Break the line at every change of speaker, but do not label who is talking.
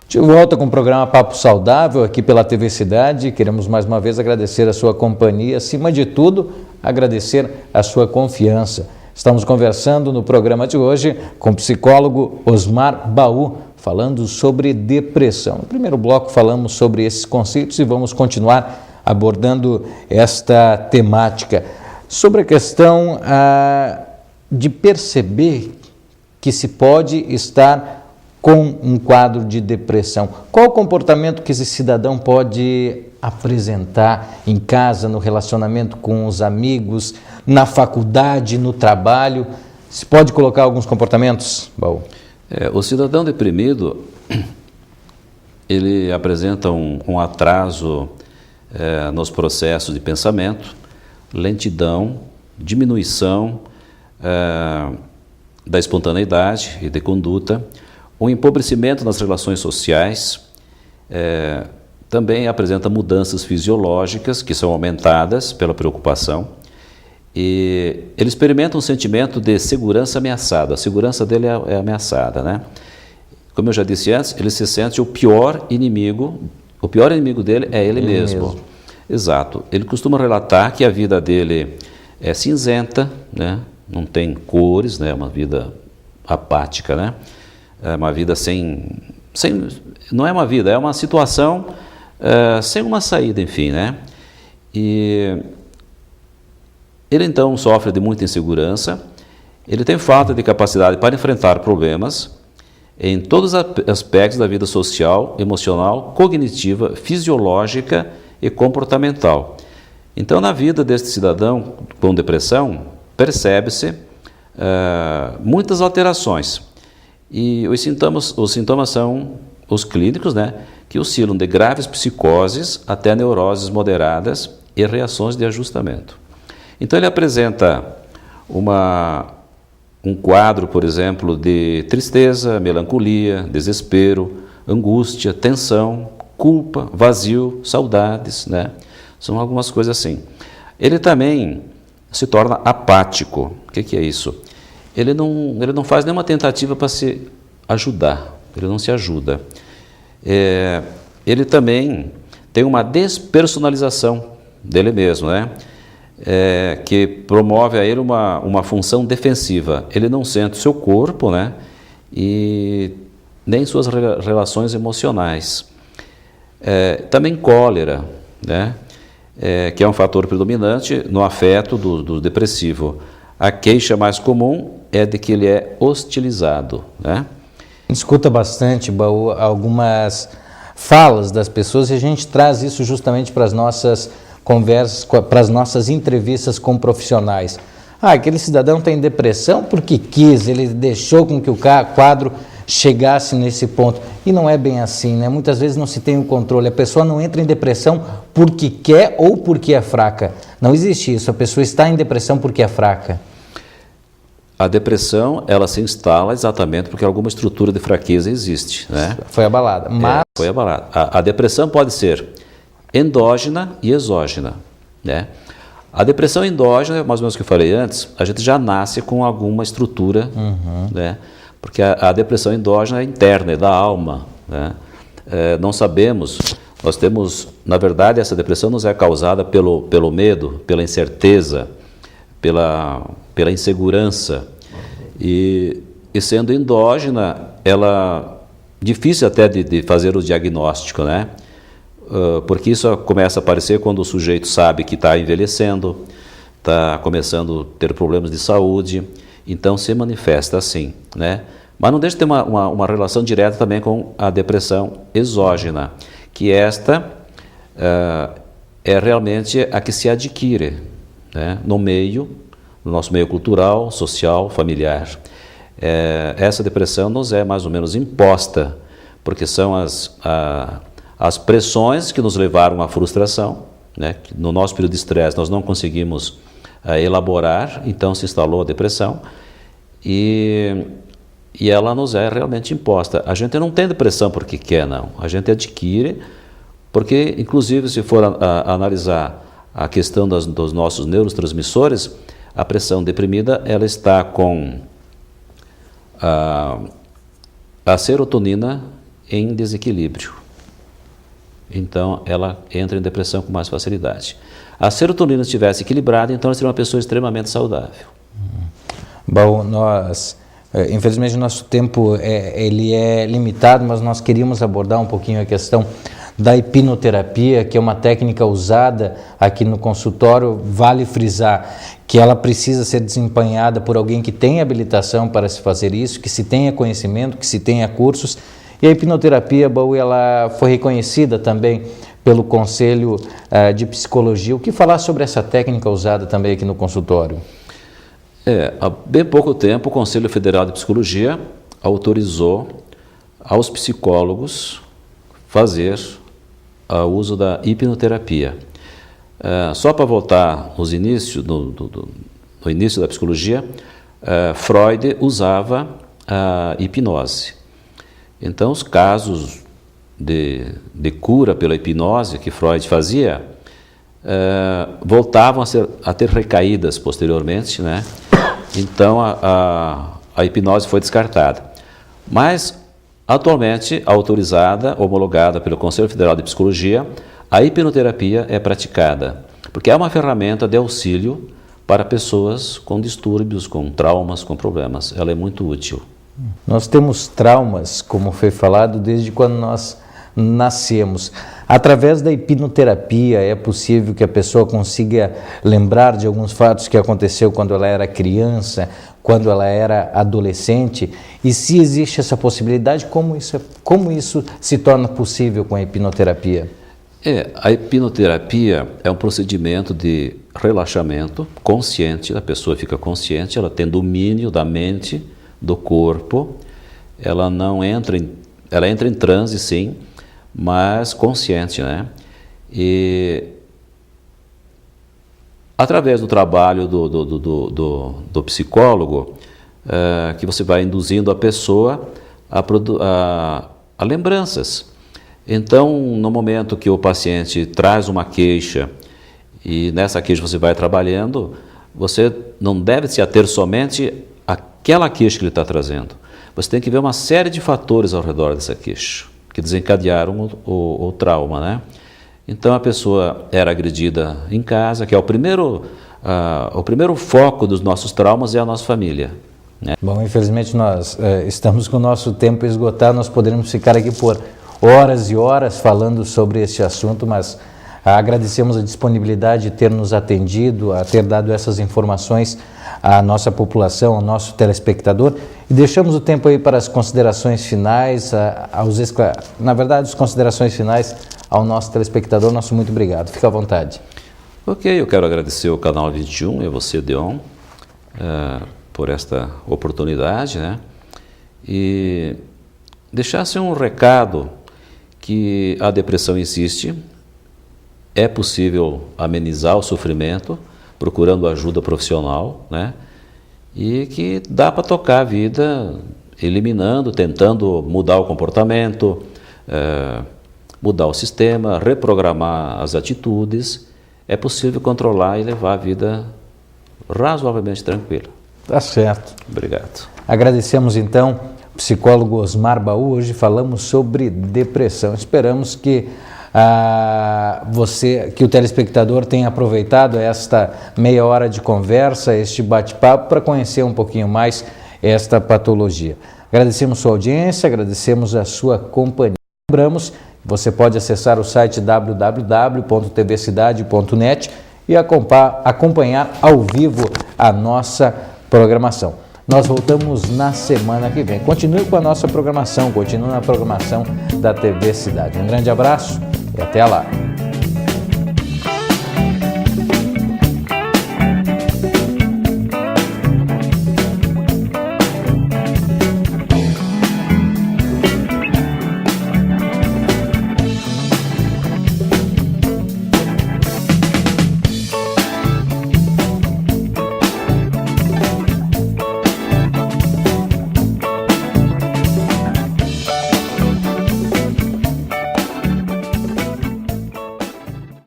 De volta com o programa Papo Saudável aqui pela TV Cidade. Queremos mais uma vez agradecer a sua companhia, acima de tudo, agradecer a sua confiança. Estamos conversando no programa de hoje com o psicólogo Osmar Baú, falando sobre depressão. No primeiro bloco falamos sobre esses conceitos e vamos continuar abordando esta temática. Sobre a questão de perceber que se pode estar com um quadro de depressão. Qual o comportamento que esse cidadão pode apresentar em casa, no relacionamento com os amigos, na faculdade, no trabalho? Se pode colocar alguns comportamentos, Baú?
O cidadão deprimido, ele apresenta um atraso nos processos de pensamento, lentidão, diminuição da espontaneidade e de conduta, um empobrecimento nas relações sociais, também apresenta mudanças fisiológicas que são aumentadas pela preocupação, e ele experimenta um sentimento de segurança ameaçada. A segurança dele é ameaçada, né? Como eu já disse antes, ele se sente o pior inimigo dele é ele mesmo. Exato. Ele costuma relatar que a vida dele é cinzenta, né? Não tem cores, né? É uma vida apática, né? É uma vida não é uma vida, é uma situação sem uma saída, enfim, né? E ele então sofre de muita insegurança, ele tem falta de capacidade para enfrentar problemas em todos os aspectos da vida social, emocional, cognitiva, fisiológica e comportamental. Então, na vida deste cidadão com depressão, percebe-se muitas alterações. E os sintomas são os clínicos, né, que oscilam de graves psicoses até neuroses moderadas e reações de ajustamento. Então ele apresenta um quadro, por exemplo, de tristeza, melancolia, desespero, angústia, tensão, culpa, vazio, saudades, né? São algumas coisas assim. Ele também se torna apático. O que é isso? Ele não faz nenhuma tentativa para se ajudar, ele não se ajuda. Ele também tem uma despersonalização dele mesmo, né? Que promove a ele uma função defensiva. Ele não sente o seu corpo, né? E nem suas relações emocionais. Também cólera, né? Que é um fator predominante no afeto do depressivo. A queixa mais comum é de que ele é hostilizado, né?
Escuta bastante, Baú, algumas falas das pessoas e a gente traz isso justamente para as nossas conversas, para as nossas entrevistas com profissionais. Aquele cidadão tem depressão porque quis, ele deixou com que o quadro chegasse nesse ponto. E não é bem assim, né? Muitas vezes não se tem o controle. A pessoa não entra em depressão porque quer ou porque é fraca. Não existe isso. A pessoa está em depressão porque é fraca.
A depressão, ela se instala exatamente porque alguma estrutura de fraqueza existe, né?
Foi abalada.
Foi abalada. A depressão pode ser endógena e exógena, né? A depressão endógena, mais ou menos o que eu falei antes, a gente já nasce com alguma estrutura, né? Porque a depressão endógena é interna, é da alma, né? Não sabemos, nós temos, na verdade, essa depressão nos é causada pelo medo, pela incerteza, pela insegurança, e sendo endógena, ela difícil até de fazer o diagnóstico, né? Porque isso começa a aparecer quando o sujeito sabe que está envelhecendo, está começando a ter problemas de saúde, então se manifesta assim, né? Mas não deixa de ter uma relação direta também com a depressão exógena, que esta é realmente a que se adquire, né, no nosso meio cultural, social, familiar. Essa depressão nos é mais ou menos imposta, porque são as pressões que nos levaram à frustração, né? No nosso período de estresse nós não conseguimos elaborar, então se instalou a depressão e ela nos é realmente imposta. A gente não tem depressão porque quer, não. A gente adquire porque, inclusive, se for analisar a questão dos nossos neurotransmissores, a pressão deprimida ela está com a serotonina em desequilíbrio. Então, ela entra em depressão com mais facilidade. A serotonina estivesse equilibrada, então ela seria uma pessoa extremamente saudável.
Bom, infelizmente, o nosso tempo ele é limitado, mas nós queríamos abordar um pouquinho a questão da hipnoterapia, que é uma técnica usada aqui no consultório. Vale frisar que ela precisa ser desempenhada por alguém que tem habilitação para se fazer isso, que se tenha conhecimento, que se tenha cursos. E a hipnoterapia, ela foi reconhecida também pelo Conselho de Psicologia. O que falar sobre essa técnica usada também aqui no consultório?
Há bem pouco tempo, o Conselho Federal de Psicologia autorizou aos psicólogos fazer o uso da hipnoterapia. Só para voltar no início da psicologia, Freud usava a hipnose. Então, os casos de cura pela hipnose que Freud fazia voltavam a ter recaídas posteriormente, né? Então, a hipnose foi descartada. Mas, atualmente, autorizada, homologada pelo Conselho Federal de Psicologia, a hipnoterapia é praticada, porque é uma ferramenta de auxílio para pessoas com distúrbios, com traumas, com problemas. Ela é muito útil.
Nós temos traumas, como foi falado, desde quando nós nascemos. Através da hipnoterapia é possível que a pessoa consiga lembrar de alguns fatos que aconteceu quando ela era criança, quando ela era adolescente, e se existe essa possibilidade, como isso se torna possível com a hipnoterapia?
A hipnoterapia é um procedimento de relaxamento consciente, a pessoa fica consciente, ela tem domínio da mente, do corpo, ela entra em transe, sim, mas consciente, né? E através do trabalho do psicólogo, que você vai induzindo a pessoa a lembranças. Então, no momento que o paciente traz uma queixa e nessa queixa você vai trabalhando, você não deve se ater somente àquela queixa que ele está trazendo. Você tem que ver uma série de fatores ao redor dessa queixa, que desencadearam o trauma, né? Então, a pessoa era agredida em casa, que é o primeiro foco dos nossos traumas é a nossa família, né?
Bom, infelizmente nós estamos com o nosso tempo esgotado, nós poderíamos ficar aqui por horas e horas falando sobre este assunto, mas agradecemos a disponibilidade de ter nos atendido, a ter dado essas informações à nossa população, ao nosso telespectador, e deixamos o tempo aí para as considerações finais, as considerações finais ao nosso telespectador. Nosso muito obrigado, fica à vontade.
Ok, eu quero agradecer ao Canal 21 e a você, Deon, por esta oportunidade, né? E deixasse um recado que a depressão existe, é possível amenizar o sofrimento procurando ajuda profissional, né? E que dá para tocar a vida eliminando, tentando mudar o comportamento, mudar o sistema, reprogramar as atitudes. É possível controlar e levar a vida razoavelmente tranquila.
Tá certo.
Obrigado.
Agradecemos então o psicólogo Osmar Baú. Hoje falamos sobre depressão. Esperamos que que o telespectador tenha aproveitado esta meia hora de conversa, este bate-papo, para conhecer um pouquinho mais esta patologia. Agradecemos sua audiência, agradecemos a sua companhia. Lembramos, você pode acessar o site www.tvcidade.net e acompanhar ao vivo a nossa programação. Nós voltamos na semana que vem. Continue com a nossa programação, continue na programação da TV Cidade. Um grande abraço e até lá!